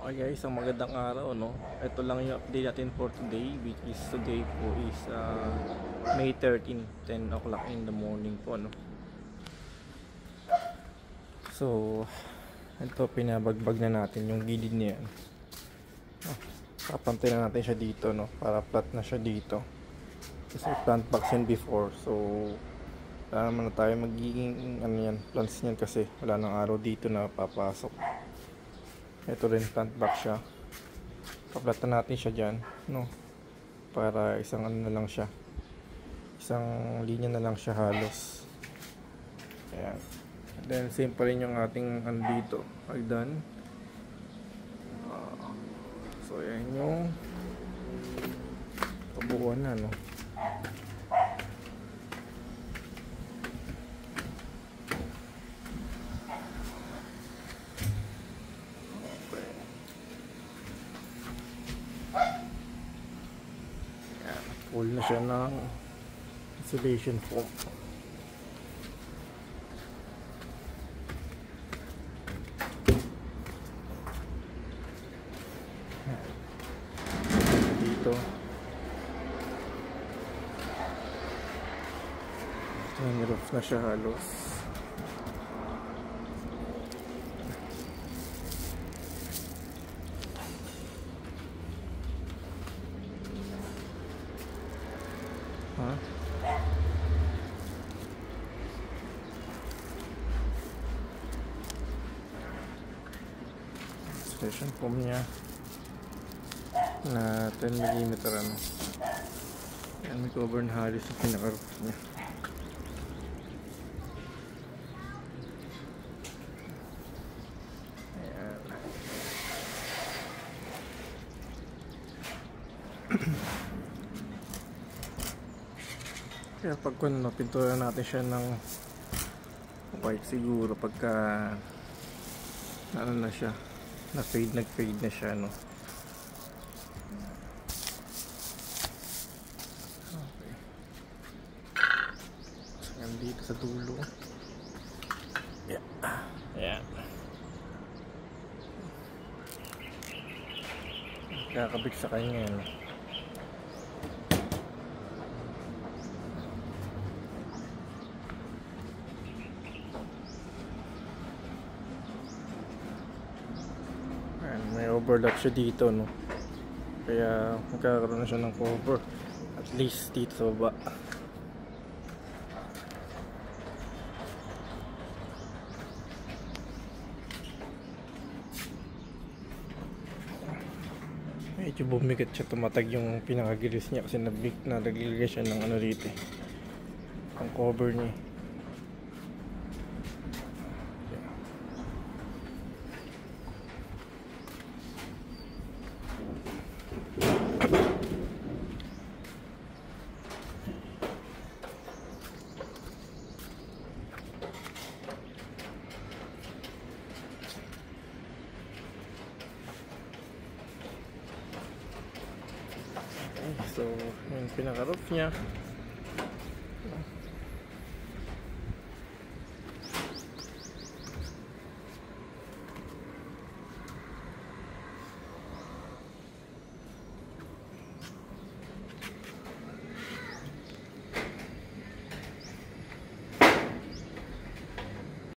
Okay guys, ang magandang araw, no? Ito lang yung update natin for today, which is today po is May 13, 10 o'clock in the morning po, no? So, ito pinabagbag na natin yung gilid niya. Papantay na natin siya dito, no? Para flat na siya dito. Kasi plant box yan before, so wala naman na tayo magiging plants niyan kasi wala nang araw dito na papasok. Ito rin plant box siya. Paplatan natin siya dyan, no? Para isang na lang siya. Isang linya na lang siya halos. Ayan. Then same pa rin yung ating dito. Hagdan. So ayan yung kabuuan na, no? Full na siya ng insulation foam. Dito may roof na siya halos. Insulation foam niya na 10mm ano. Yan, may cover na halos sa pinaka-roof niya. Ayan. Kaya pag pintura natin siya ng white siguro pagka ano na siya, nag-fade na siya, no? Okay. So, dito sa dulo. Yeah. Ayan. Kakabit sa kanya, no? May overlap siya dito, no? Kaya magkakaroon na siya ng cover at least dito sa baba. Medyo bumigat siya, tumatag yung pinakagilis niya kasi naglagay siya ng ano dito, ang cover niya. So, yung pinaka-roof niya.